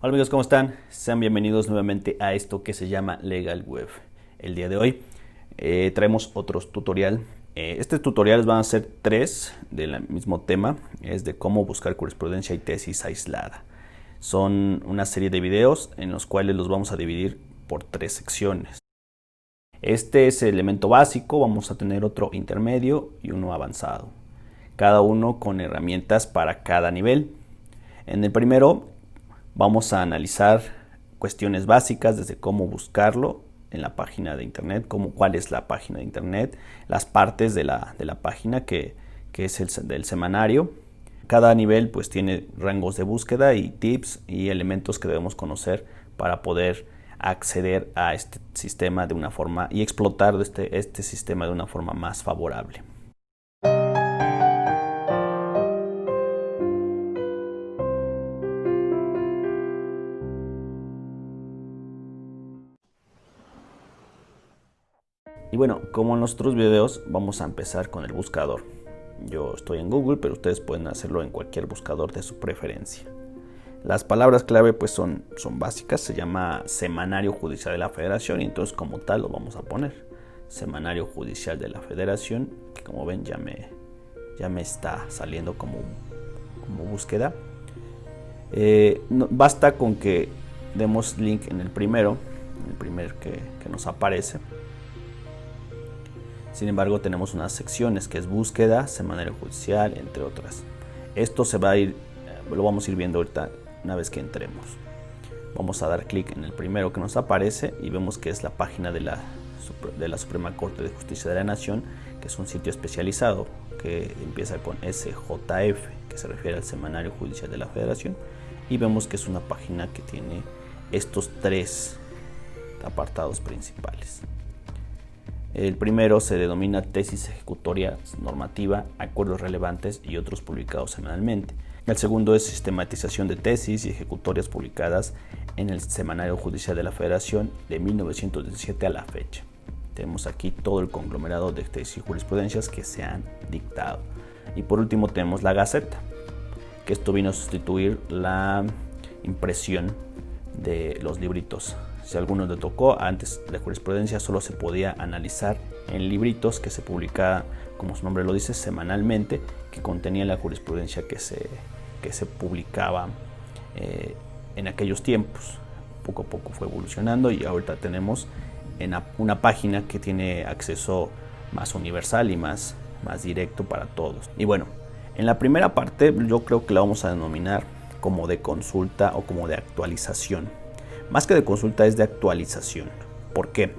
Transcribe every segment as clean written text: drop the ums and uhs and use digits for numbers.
Hola amigos, ¿cómo están? Sean bienvenidos nuevamente a esto que se llama Legal Web. El día de hoy traemos otro tutorial. Este tutorial van a ser tres del mismo tema. Es de cómo buscar jurisprudencia y tesis aislada. Son una serie de videos en los cuales los vamos a dividir por tres secciones. Este es el elemento básico, vamos a tener otro intermedio y uno avanzado. Cada uno con herramientas para cada nivel. En el primero vamos a analizar cuestiones básicas desde cómo buscarlo en la página de internet, cuál es la página de internet, las partes de la página que es del semanario. Cada nivel pues tiene rangos de búsqueda y tips y elementos que debemos conocer para poder acceder a este sistema de una forma y explotar este sistema de una forma más favorable. Y bueno, como en los otros videos, vamos a empezar con el buscador. Yo estoy en Google, pero ustedes pueden hacerlo en cualquier buscador de su preferencia. Las palabras clave pues son básicas, se llama Semanario Judicial de la Federación y entonces como tal lo vamos a poner. Semanario Judicial de la Federación, que como ven ya me está saliendo como búsqueda. Basta con que demos link en el primer que nos aparece. Sin embargo, tenemos unas secciones que es búsqueda, semanario judicial, entre otras. Esto lo vamos a ir viendo ahorita una vez que entremos. Vamos a dar clic en el primero que nos aparece y vemos que es la página de la Suprema Corte de Justicia de la Nación, que es un sitio especializado que empieza con SJF, que se refiere al Semanario Judicial de la Federación, y vemos que es una página que tiene estos tres apartados principales. El primero se denomina tesis ejecutoria normativa, acuerdos relevantes y otros publicados semanalmente. El segundo es sistematización de tesis y ejecutorias publicadas en el Semanario Judicial de la Federación de 1917 a la fecha. Tenemos aquí todo el conglomerado de tesis y jurisprudencias que se han dictado. Y por último tenemos la Gaceta, que esto vino a sustituir la impresión de los libritos. Si a alguno le tocó, antes la jurisprudencia solo se podía analizar en libritos que se publicaba, como su nombre lo dice, semanalmente, que contenían la jurisprudencia que se publicaba en aquellos tiempos. Poco a poco fue evolucionando y ahorita tenemos una página que tiene acceso más universal y más directo para todos. Y bueno, en la primera parte yo creo que la vamos a denominar como de consulta o como de actualización. Más que de consulta es de actualización. ¿Por qué?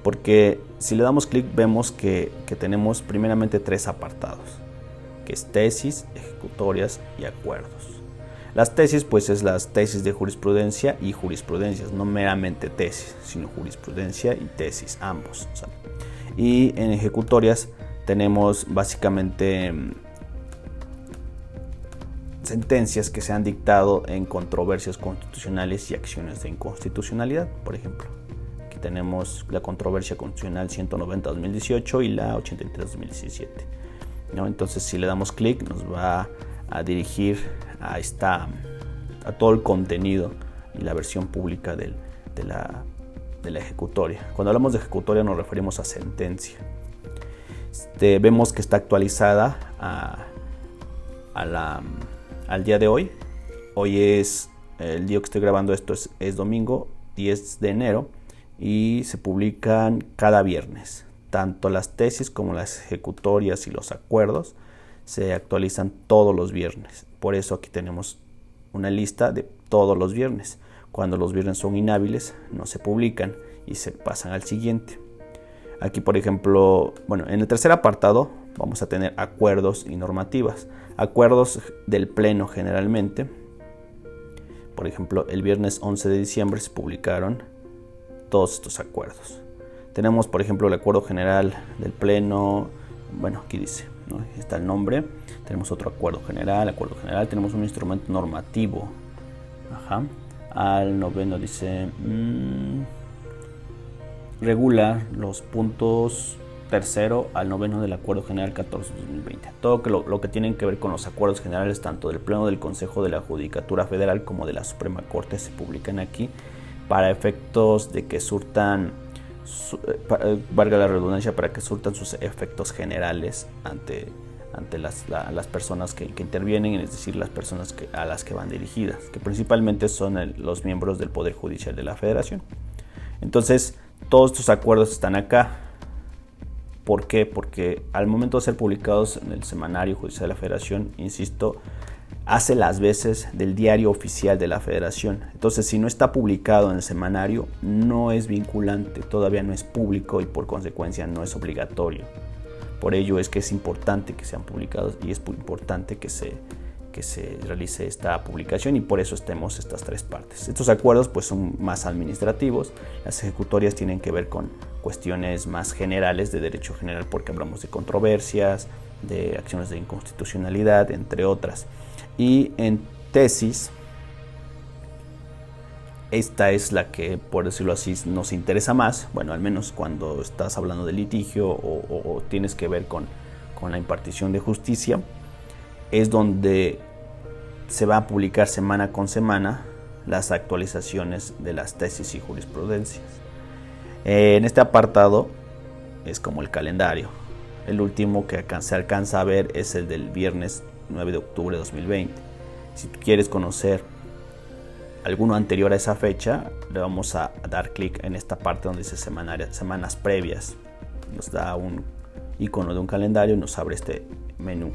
Porque si le damos clic vemos que tenemos primeramente tres apartados, que es tesis, ejecutorias y acuerdos. Las tesis pues es las tesis de jurisprudencia y jurisprudencias, no meramente tesis, sino jurisprudencia y tesis, ambos. ¿Sabe? Y en ejecutorias tenemos básicamente sentencias que se han dictado en controversias constitucionales y acciones de inconstitucionalidad. Por ejemplo, aquí tenemos la controversia constitucional 190-2018 y la 83-2017. ¿No? Entonces, si le damos clic, nos va a dirigir a todo el contenido y la versión pública de la ejecutoria. Cuando hablamos de ejecutoria nos referimos a sentencia. Vemos que está actualizada al día de hoy. Hoy es el día que estoy grabando esto, es domingo 10 de enero y se publican cada viernes. Tanto las tesis como las ejecutorias y los acuerdos se actualizan todos los viernes. Por eso aquí tenemos una lista de todos los viernes. Cuando los viernes son inhábiles no se publican y se pasan al siguiente. Aquí por ejemplo, en el tercer apartado vamos a tener acuerdos y normativas. Acuerdos del Pleno generalmente. Por ejemplo, el viernes 11 de diciembre se publicaron todos estos acuerdos. Tenemos, por ejemplo, el Acuerdo General del Pleno. Aquí dice, ¿no? Está el nombre. Tenemos otro acuerdo general. Tenemos un instrumento normativo. Al noveno dice regula los puntos tercero al noveno del Acuerdo General 14/2020. Todo lo que tienen que ver con los acuerdos generales, tanto del Pleno del Consejo de la Judicatura Federal como de la Suprema Corte, se publican aquí para efectos de que surtan, valga la redundancia, para que surtan sus efectos generales ante las personas que intervienen, es decir, las personas a las que van dirigidas, que principalmente son los miembros del Poder Judicial de la Federación. Entonces, todos estos acuerdos están acá. ¿Por qué? Porque al momento de ser publicados en el Semanario Judicial de la Federación, insisto, hace las veces del diario oficial de la Federación. Entonces, si no está publicado en el semanario, no es vinculante, todavía no es público y por consecuencia no es obligatorio. Por ello es que es importante que sean publicados y es importante que se realice esta publicación, y por eso tenemos estas tres partes. Estos acuerdos pues son más administrativos, las ejecutorias tienen que ver con cuestiones más generales de derecho general, porque hablamos de controversias, de acciones de inconstitucionalidad, entre otras. Y en tesis, esta es la que, por decirlo así, nos interesa más, bueno, al menos cuando estás hablando de litigio o tienes que ver con la impartición de justicia, es donde se va a publicar semana con semana las actualizaciones de las tesis y jurisprudencias. En este apartado es como el calendario. El último que se alcanza a ver es el del viernes 9 de octubre de 2020. Si tú quieres conocer alguno anterior a esa fecha, le vamos a dar clic en esta parte donde dice semanas previas. Nos da un icono de un calendario y nos abre este menú.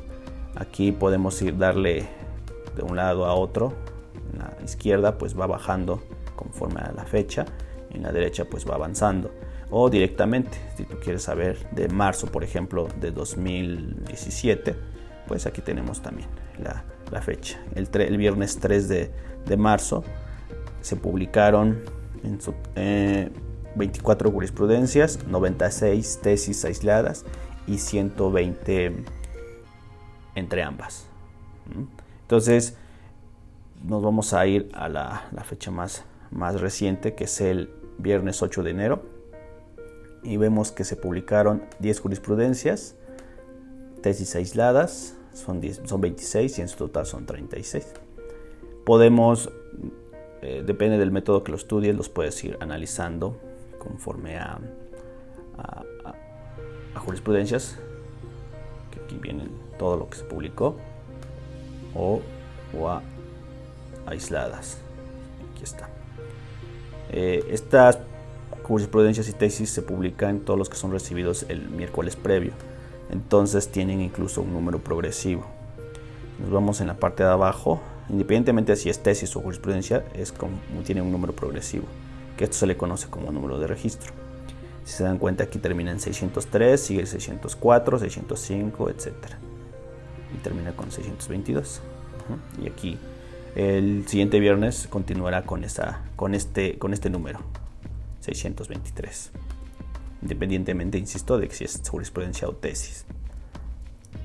Aquí podemos darle de un lado a otro. En la izquierda pues va bajando conforme a la fecha, en la derecha pues va avanzando, o directamente si tú quieres saber de marzo, por ejemplo, de 2017, pues aquí tenemos también la fecha. El viernes 3 de marzo se publicaron 24 jurisprudencias, 96 tesis aisladas y 120 entre ambas. Entonces nos vamos a ir a la fecha más reciente, que es el viernes 8 de enero, y vemos que se publicaron 10 jurisprudencias, tesis aisladas, son 26 y en su total son 36. Podemos, depende del método que lo estudies, los puedes ir analizando conforme a jurisprudencias, que aquí viene todo lo que se publicó, o a aisladas. Aquí está. Estas jurisprudencias y tesis se publican todos los que son recibidos el miércoles previo, entonces tienen incluso un número progresivo. Nos vamos en la parte de abajo, independientemente de si es tesis o jurisprudencia, tiene un número progresivo, que esto se le conoce como número de registro. Si se dan cuenta, aquí termina en 603, sigue 604, 605, etc. Y termina con 622. Y aquí el siguiente viernes continuará con este número, 623. Independientemente, insisto, de si es jurisprudencia o tesis.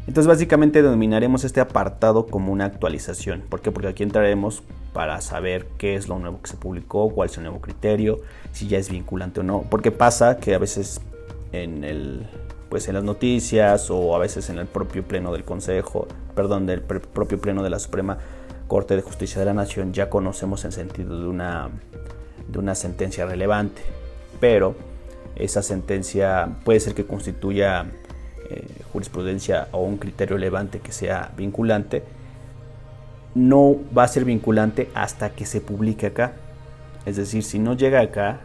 Entonces básicamente denominaremos este apartado como una actualización. ¿Por qué? Porque aquí entraremos para saber qué es lo nuevo que se publicó, cuál es el nuevo criterio, si ya es vinculante o no. Porque pasa que a veces en las noticias, o a veces en el propio pleno del del propio pleno de la Suprema Corte de Justicia de la Nación, ya conocemos el sentido de una sentencia relevante, pero esa sentencia puede ser que constituya jurisprudencia o un criterio relevante que sea vinculante. No va a ser vinculante hasta que se publique acá. Es decir, si no llega acá,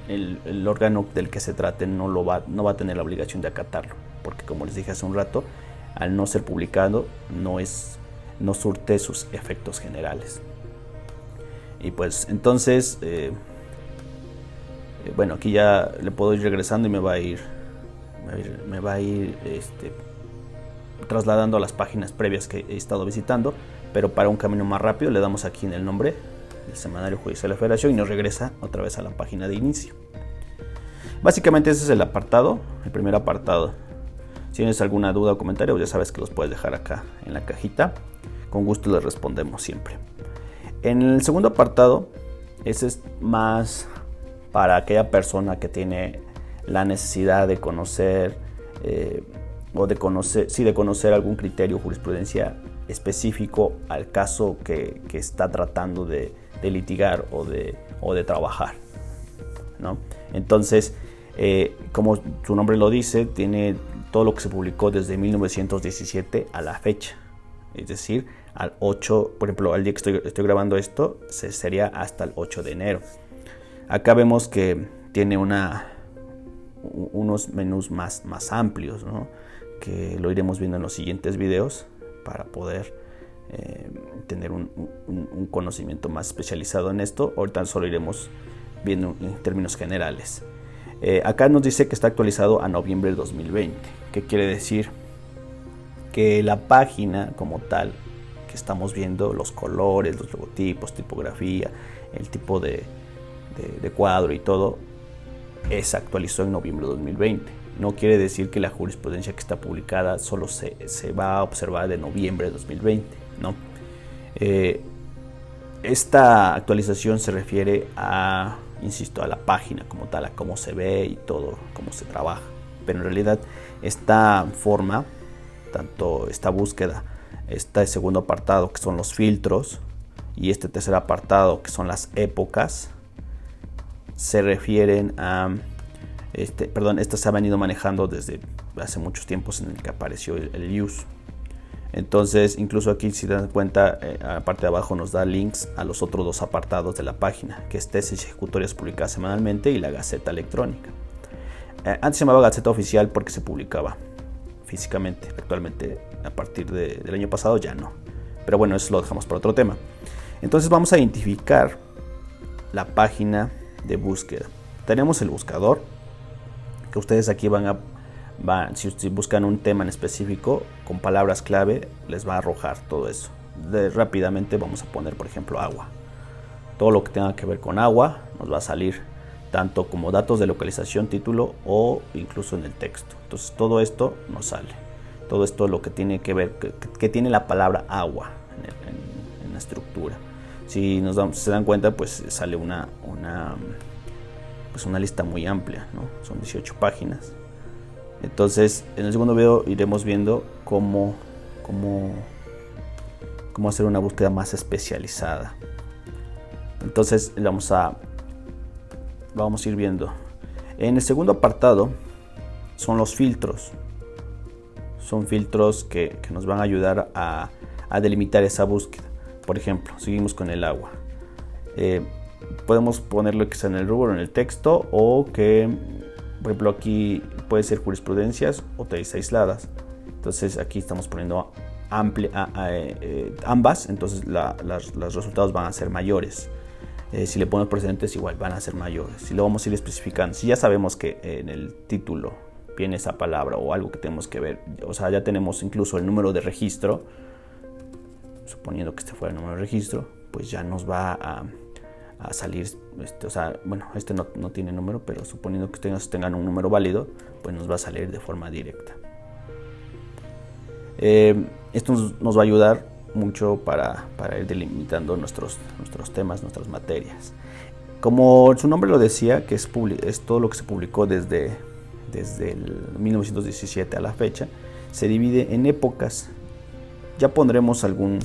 el órgano del que se trate no va a tener la obligación de acatarlo, porque como les dije hace un rato, al no ser publicado no surte sus efectos generales. Y pues entonces bueno, aquí ya le puedo ir regresando y me va a ir trasladando a las páginas previas que he estado visitando, pero para un camino más rápido le damos aquí en el nombre del Semanario Judicial de la Federación y nos regresa otra vez a la página de inicio. Básicamente ese es el primer apartado. Si tienes alguna duda o comentario, ya sabes que los puedes dejar acá en la cajita, con gusto les respondemos siempre. En el segundo apartado, ese es más para aquella persona que tiene la necesidad de conocer de conocer algún criterio o jurisprudencia específico al caso que está tratando de litigar o de trabajar, ¿no? Entonces, como su nombre lo dice, tiene todo lo que se publicó desde 1917 a la fecha, es decir, al 8, por ejemplo, al día que estoy grabando esto, sería hasta el 8 de enero. Acá vemos que tiene unos menús más amplios, ¿no? Que lo iremos viendo en los siguientes videos para poder tener un conocimiento más especializado en esto. Ahorita solo iremos viendo en términos generales. Acá nos dice que está actualizado a noviembre de 2020. ¿Qué quiere decir? Que la página como tal que estamos viendo, los colores, los logotipos, tipografía, el tipo de cuadro y todo, se actualizó en noviembre de 2020. No quiere decir que la jurisprudencia que está publicada solo se va a observar de noviembre de 2020, ¿no? Esta actualización se refiere a, insisto, a la página como tal, a cómo se ve y todo, cómo se trabaja. Pero en realidad esta forma, tanto esta búsqueda, este segundo apartado que son los filtros y este tercer apartado que son las épocas, se refieren a estas se ha venido manejando desde hace muchos tiempos en el que apareció el use. Entonces, incluso aquí, si dan cuenta, a la parte de abajo nos da links a los otros dos apartados de la página, que es tesis y ejecutorias publicadas semanalmente y la Gaceta Electrónica. Antes se llamaba Gaceta Oficial porque se publicaba físicamente. Actualmente, a partir del año pasado, ya no. Pero bueno, eso lo dejamos para otro tema. Entonces vamos a identificar la página de búsqueda. Tenemos el buscador, que ustedes aquí si buscan un tema en específico con palabras clave, les va a arrojar todo eso. Rápidamente vamos a poner, por ejemplo, agua. Todo lo que tenga que ver con agua nos va a salir, tanto como datos de localización, título o incluso en el texto. Entonces todo esto nos sale. Todo esto es lo que tiene que ver, que tiene la palabra agua en la estructura. Si se dan cuenta, pues sale una lista muy amplia, ¿no? Son 18 páginas. Entonces, en el segundo video iremos viendo cómo hacer una búsqueda más especializada. Entonces, vamos a ir viendo. En el segundo apartado son los filtros. Son filtros que nos van a ayudar a delimitar esa búsqueda. Por ejemplo, seguimos con el agua. Podemos ponerlo que sea en el rubro, en el texto, o que, por ejemplo, aquí puede ser jurisprudencias o tesis aisladas. Entonces aquí estamos poniendo ambas, entonces los resultados van a ser mayores. Si le ponemos precedentes, igual van a ser mayores. Si lo vamos a ir especificando, si ya sabemos que en el título viene esa palabra o algo que tenemos que ver, o sea, ya tenemos incluso el número de registro, suponiendo que este fuera el número de registro, pues ya nos va a salir, no tiene número, pero suponiendo que tengan un número válido, pues nos va a salir de forma directa. Esto nos va a ayudar mucho para ir delimitando nuestros temas, nuestras materias. Como su nombre lo decía, que es todo lo que se publicó desde el 1917 a la fecha, se divide en épocas. Ya pondremos algún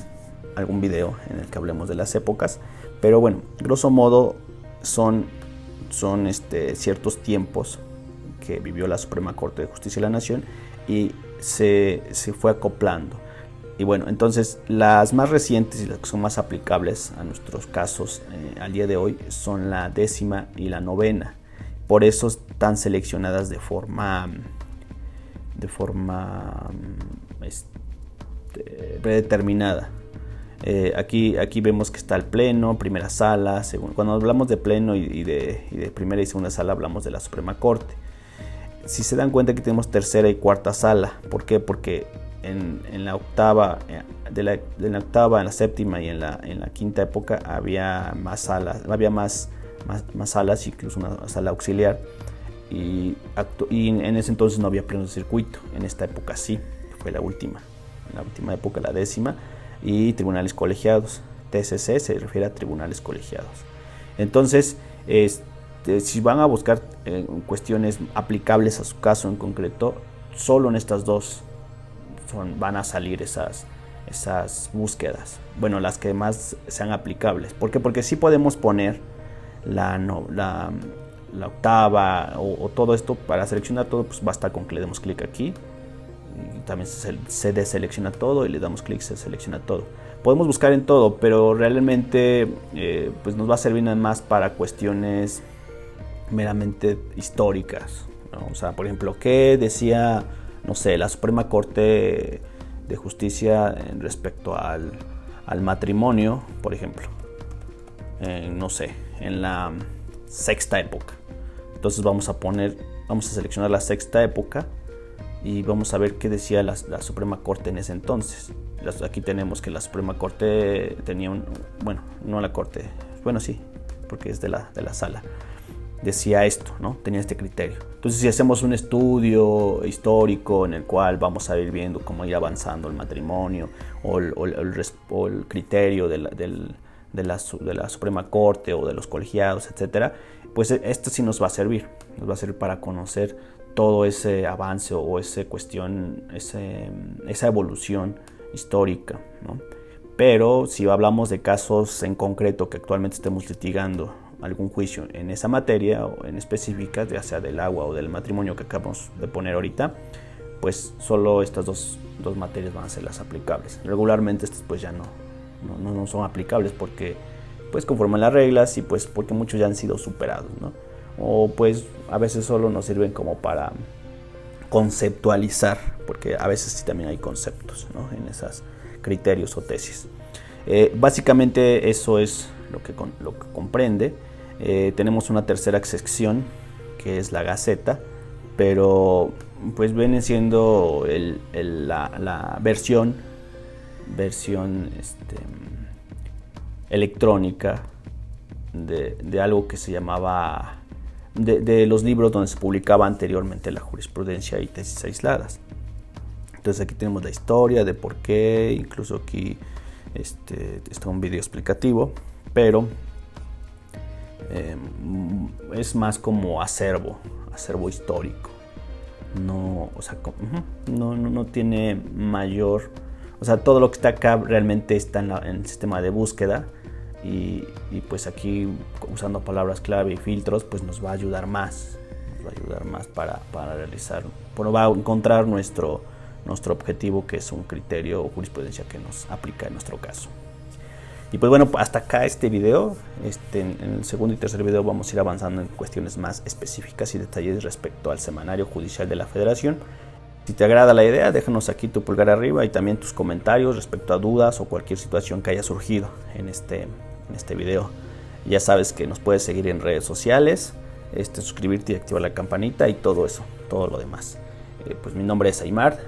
video en el que hablemos de las épocas, pero bueno, grosso modo son ciertos tiempos que vivió la Suprema Corte de Justicia de la Nación y se fue acoplando. Y bueno, entonces las más recientes y las que son más aplicables a nuestros casos al día de hoy son la 10ª y la 9ª. Por eso están seleccionadas de forma predeterminada. Aquí vemos que está el pleno, primera sala, segunda. Cuando hablamos de pleno y de primera y segunda sala, hablamos de la Suprema Corte. Si se dan cuenta que tenemos tercera y cuarta sala, ¿por qué? Porque en la octava, en la séptima y en la quinta época había más salas, incluso una sala auxiliar, y en ese entonces no había pleno de circuito. En esta época sí, fue la última época, la 10ª, y tribunales colegiados. TCC se refiere a tribunales colegiados. Entonces, si van a buscar cuestiones aplicables a su caso en concreto, solo en estas dos van a salir esas búsquedas. Bueno, las que más sean aplicables. ¿Por qué? Porque sí podemos poner la octava o todo esto. Para seleccionar todo, pues basta con que le demos clic aquí. Y también se deselecciona todo y le damos clic, se selecciona todo. Podemos buscar en todo, pero realmente pues nos va a servir nada más para cuestiones meramente históricas, ¿no? O sea, por ejemplo, ¿qué decía, no sé, la Suprema Corte de Justicia en respecto al matrimonio, por ejemplo? No sé, en la sexta época. Entonces vamos a seleccionar la sexta época y vamos a ver qué decía la Suprema Corte en ese entonces. Aquí tenemos que la Suprema Corte tenía bueno, no la Corte, bueno sí, porque es de la sala, decía esto, ¿no? Tenía este criterio. Entonces, si hacemos un estudio histórico en el cual vamos a ir viendo cómo ir avanzando el matrimonio o el criterio de la Suprema Corte o de los colegiados, etcétera, pues esto sí nos va a servir para conocer todo ese avance o esa evolución histórica, ¿no? Pero si hablamos de casos en concreto que actualmente estemos litigando algún juicio en esa materia o en específica, ya sea del agua o del matrimonio que acabamos de poner ahorita, pues solo estas dos materias van a ser las aplicables. Regularmente estas pues ya no son aplicables porque pues conforman las reglas y pues porque muchos ya han sido superados, ¿no? O pues a veces solo nos sirven como para conceptualizar, porque a veces sí también hay conceptos, ¿no? En esos criterios o tesis. Básicamente eso es lo que comprende. Tenemos una tercera sección que es la Gaceta, pero pues viene siendo la versión electrónica de algo que se llamaba de los libros donde se publicaba anteriormente la jurisprudencia y tesis aisladas. Entonces aquí tenemos la historia de por qué, incluso aquí está un video explicativo, pero es más como acervo histórico. No, o sea, no tiene mayor, o sea, todo lo que está acá realmente está en el sistema de búsqueda y pues aquí usando palabras clave y filtros pues nos va a ayudar más para realizar, bueno, va a encontrar nuestro objetivo, que es un criterio o jurisprudencia que nos aplica en nuestro caso. Y pues bueno, hasta acá este video. En el segundo y tercer video vamos a ir avanzando en cuestiones más específicas y detalles respecto al Semanario Judicial de la Federación. Si te agrada la idea, déjanos aquí tu pulgar arriba y también tus comentarios respecto a dudas o cualquier situación que haya surgido en este video. Ya sabes que nos puedes seguir en redes sociales, suscribirte y activar la campanita y todo eso, todo lo demás. Pues mi nombre es Aymar,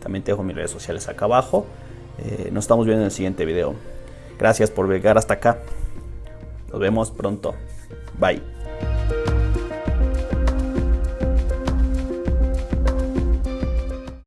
también te dejo mis redes sociales acá abajo. Nos estamos viendo en el siguiente video. Gracias por llegar hasta acá. Nos vemos pronto. Bye.